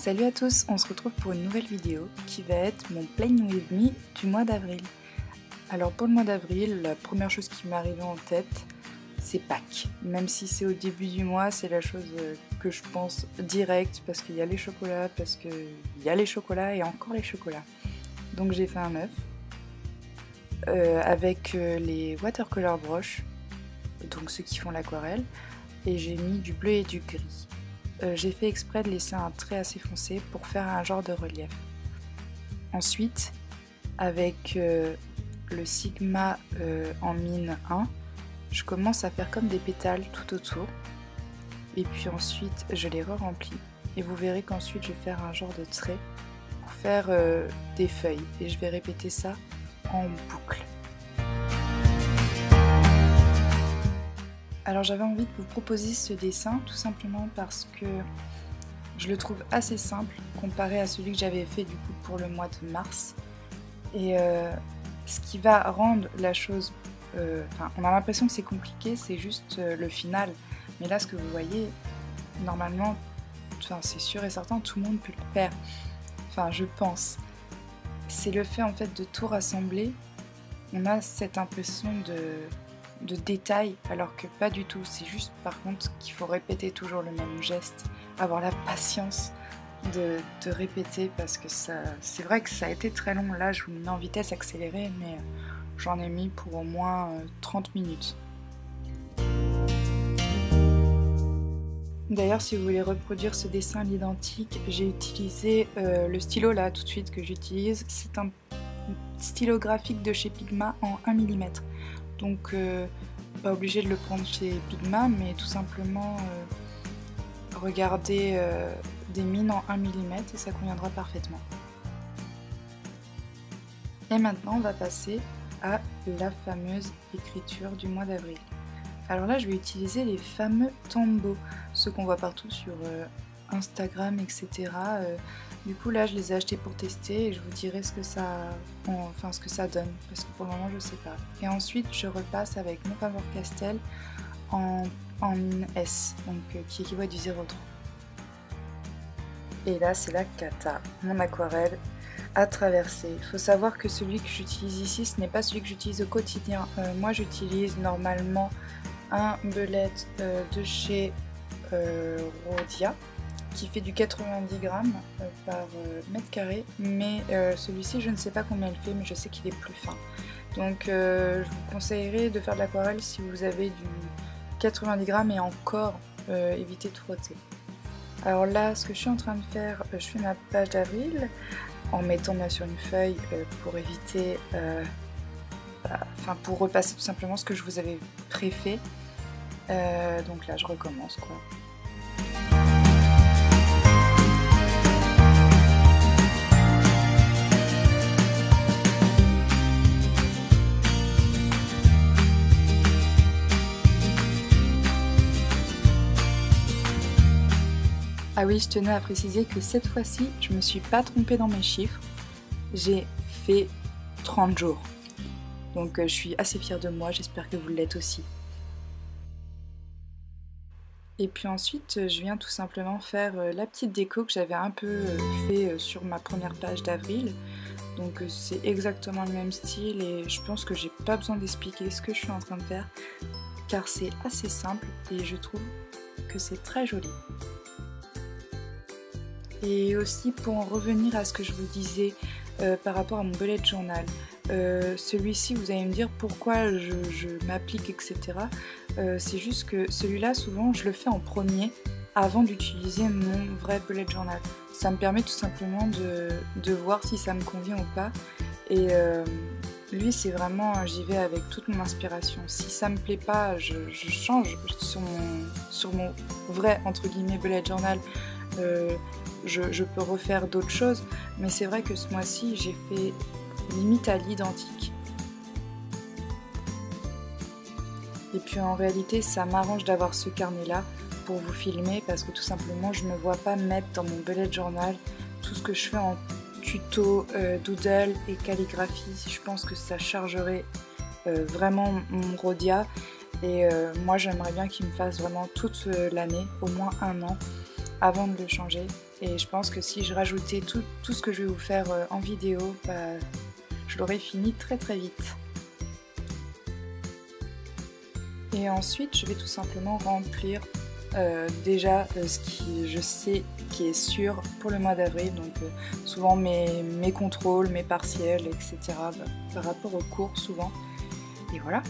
Salut à tous, on se retrouve pour une nouvelle vidéo qui va être mon Playing With Me du mois d'avril. Alors pour le mois d'avril, la première chose qui m'est arrivée en tête, c'est Pâques. Même si c'est au début du mois, c'est la chose que je pense direct parce qu'il y a les chocolats, et encore les chocolats. Donc j'ai fait un œuf avec les watercolor brush, donc ceux qui font l'aquarelle, et j'ai mis du bleu et du gris. J'ai fait exprès de laisser un trait assez foncé pour faire un genre de relief. Ensuite, avec le Sigma en mine 1, je commence à faire comme des pétales tout autour. Et puis ensuite, je les re-remplis. Et vous verrez qu'ensuite, je vais faire un genre de trait pour faire des feuilles. Et je vais répéter ça en boucle. Alors j'avais envie de vous proposer ce dessin tout simplement parce que je le trouve assez simple comparé à celui que j'avais fait du coup pour le mois de mars. Et ce qui va rendre la chose, on a l'impression que c'est compliqué, c'est juste le final. Mais là ce que vous voyez, normalement, c'est sûr et certain, tout le monde peut le faire. Enfin je pense. C'est le fait en fait de tout rassembler, on a cette impression de détail, alors que pas du tout, c'est juste par contre qu'il faut répéter toujours le même geste, avoir la patience de répéter parce que c'est vrai que ça a été très long, là je vous mets en vitesse accélérée mais j'en ai mis pour au moins 30 minutes. D'ailleurs si vous voulez reproduire ce dessin à l'identique, j'ai utilisé le stylo là tout de suite que j'utilise, c'est un stylo graphique de chez Pigma en 1 mm. Donc pas obligé de le prendre chez Pigma, mais tout simplement regarder des mines en 1 mm et ça conviendra parfaitement. Et maintenant on va passer à la fameuse écriture du mois d'avril. Alors là je vais utiliser les fameux Tombow, ceux qu'on voit partout sur Instagram, etc. Du coup là je les ai achetés pour tester et je vous dirai ce que ça donne parce que pour le moment je sais pas. Et ensuite je repasse avec mon Faber-Castell en mine S, donc qui équivaut à du 0,3. Et là c'est la cata, mon aquarelle à traverser. Il faut savoir que celui que j'utilise ici ce n'est pas celui que j'utilise au quotidien. Moi j'utilise normalement un bullet de chez Rhodia qui fait du 90 grammes par mètre carré, mais celui-ci je ne sais pas combien il fait, mais je sais qu'il est plus fin. Donc je vous conseillerais de faire de l'aquarelle si vous avez du 90 grammes et encore évitez de frotter. Alors là ce que je suis en train de faire, je fais ma page d'avril en mettant bien sur une feuille pour éviter, pour repasser tout simplement ce que je vous avais préfait. Donc là je recommence quoi. Ah oui, je tenais à préciser que cette fois-ci, je me suis pas trompée dans mes chiffres. J'ai fait 30 jours. Donc je suis assez fière de moi, j'espère que vous l'êtes aussi. Et puis ensuite, je viens tout simplement faire la petite déco que j'avais un peu fait sur ma première page d'avril. Donc c'est exactement le même style et je pense que j'ai pas besoin d'expliquer ce que je suis en train de faire car c'est assez simple et je trouve que c'est très joli. Et aussi pour en revenir à ce que je vous disais par rapport à mon bullet journal, celui-ci vous allez me dire pourquoi je m'applique etc. C'est juste que celui-là souvent je le fais en premier avant d'utiliser mon vrai bullet journal. Ça me permet tout simplement de voir si ça me convient ou pas. Et lui c'est vraiment, j'y vais avec toute mon inspiration. Si ça me plaît pas, je change sur mon vrai entre guillemets bullet journal. Je peux refaire d'autres choses, mais c'est vrai que ce mois-ci j'ai fait limite à l'identique. Et puis en réalité ça m'arrange d'avoir ce carnet là pour vous filmer parce que tout simplement je ne me vois pas mettre dans mon bullet journal tout ce que je fais en tuto, doodle et calligraphie. Je pense que ça chargerait vraiment mon Rhodia et moi j'aimerais bien qu'il me fasse vraiment toute l'année, au moins 1 an avant de le changer Et je pense que si je rajoutais tout ce que je vais vous faire en vidéo, bah, je l'aurais fini très très vite. Et ensuite, je vais tout simplement remplir déjà ce qui je sais qui est sûr pour le mois d'avril, donc souvent mes contrôles, mes partiels, etc. Par rapport aux cours souvent. Et voilà.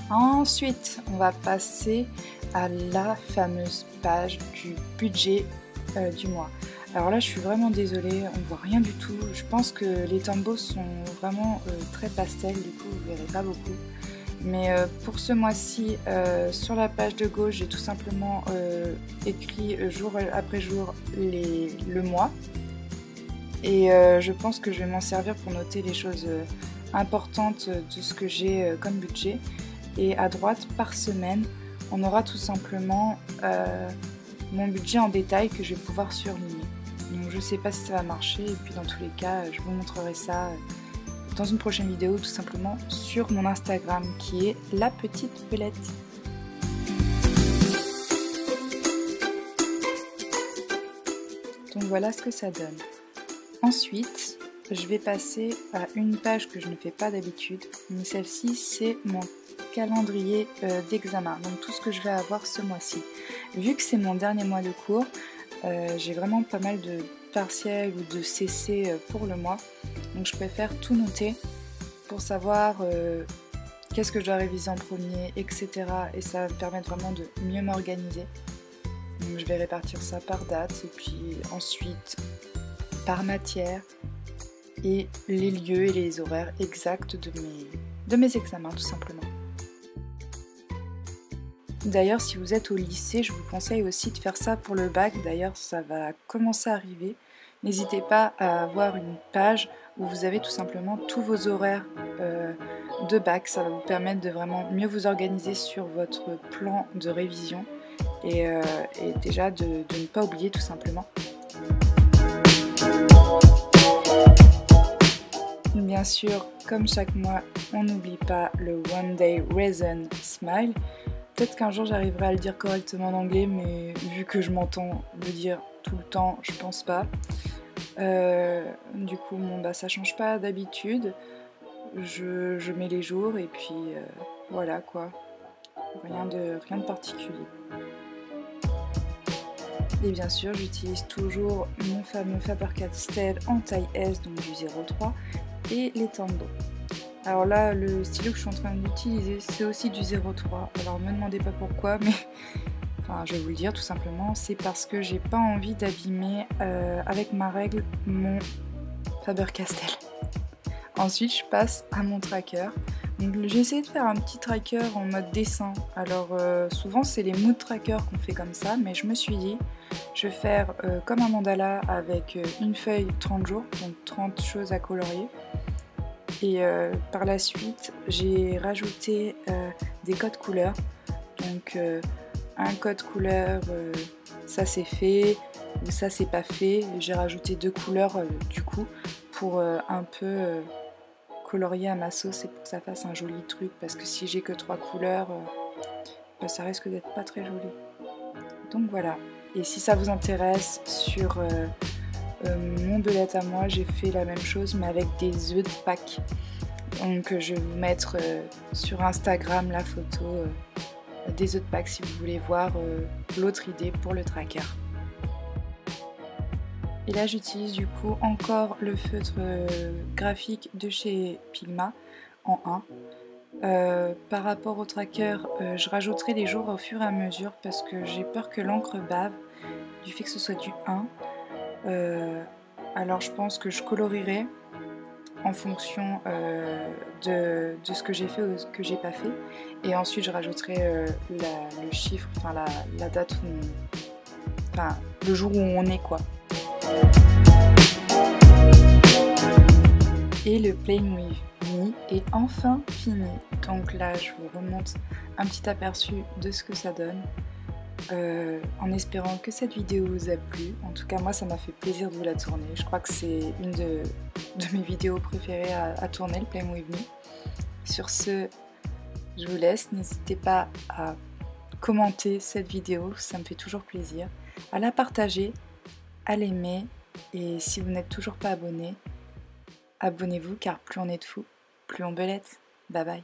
Ensuite, on va passer à la fameuse page du budget du mois. Alors là, je suis vraiment désolée, on ne voit rien du tout. Je pense que les tableaux sont vraiment très pastel, du coup, vous ne verrez pas beaucoup. Mais pour ce mois-ci, sur la page de gauche, j'ai tout simplement écrit jour après jour le mois. Et je pense que je vais m'en servir pour noter les choses importantes de ce que j'ai comme budget. Et à droite, par semaine, on aura tout simplement mon budget en détail que je vais pouvoir surligner. Donc je ne sais pas si ça va marcher, et puis dans tous les cas, je vous montrerai ça dans une prochaine vidéo, tout simplement sur mon Instagram, qui est La Petite Belette. Donc voilà ce que ça donne. Ensuite, je vais passer à une page que je ne fais pas d'habitude, mais celle-ci, c'est mon calendrier d'examen, donc tout ce que je vais avoir ce mois-ci. Vu que c'est mon dernier mois de cours, j'ai vraiment pas mal de partiels ou de CC pour le mois, donc je préfère tout noter pour savoir qu'est-ce que je dois réviser en premier, etc. Et ça va me permettre vraiment de mieux m'organiser. Donc je vais répartir ça par date et puis ensuite par matière et les lieux et les horaires exacts de mes examens tout simplement. D'ailleurs, si vous êtes au lycée, je vous conseille aussi de faire ça pour le bac. D'ailleurs, ça va commencer à arriver. N'hésitez pas à avoir une page où vous avez tout simplement tous vos horaires de bac. Ça va vous permettre de vraiment mieux vous organiser sur votre plan de révision et déjà de ne pas oublier tout simplement. Bien sûr, comme chaque mois, on n'oublie pas le One Day Reason Smile. Peut-être qu'un jour j'arriverai à le dire correctement en anglais, mais vu que je m'entends le dire tout le temps, je pense pas. Du coup, ça change pas d'habitude. Je mets les jours et puis voilà quoi. Rien de particulier. Et bien sûr, j'utilise toujours mon fameux Faber-Castell en taille S, donc du 0,3, et les Tombow. Alors là, le stylo que je suis en train d'utiliser, c'est aussi du 0,3. Alors ne me demandez pas pourquoi, mais enfin, je vais vous le dire tout simplement, c'est parce que j'ai pas envie d'abîmer avec ma règle mon Faber-Castell. Ensuite, je passe à mon tracker. Donc j'ai essayé de faire un petit tracker en mode dessin. Alors souvent, c'est les mood trackers qu'on fait comme ça, mais je me suis dit, je vais faire comme un mandala avec une feuille 30 jours, donc 30 choses à colorier. Et par la suite, j'ai rajouté des codes couleurs. Donc un code couleur, ça c'est fait, ou ça c'est pas fait. J'ai rajouté 2 couleurs du coup pour un peu colorier à ma sauce et pour que ça fasse un joli truc. Parce que si j'ai que 3 couleurs, ça risque d'être pas très joli. Donc voilà. Et si ça vous intéresse, sur mon belette à moi, j'ai fait la même chose mais avec des œufs de Pâques. Donc je vais vous mettre sur Instagram la photo des œufs de Pâques si vous voulez voir l'autre idée pour le tracker. Et là j'utilise du coup encore le feutre graphique de chez Pigma en 1. Par rapport au tracker, je rajouterai les jours au fur et à mesure parce que j'ai peur que l'encre bave du fait que ce soit du 1. Alors je pense que je colorierai en fonction de ce que j'ai fait ou ce que j'ai pas fait, et ensuite je rajouterai le chiffre, enfin la date enfin le jour où on est quoi. Et le Playing with Me est enfin fini, donc là je vous remonte un petit aperçu de ce que ça donne. En espérant que cette vidéo vous a plu. En tout cas moi ça m'a fait plaisir de vous la tourner. Je crois que c'est une de mes vidéos préférées à tourner, le Playing with Me. Sur ce, je vous laisse. N'hésitez pas à commenter cette vidéo, ça me fait toujours plaisir, à la partager, à l'aimer, et si vous n'êtes toujours pas abonné, abonnez-vous car plus on est de fous, plus on belette. Bye bye.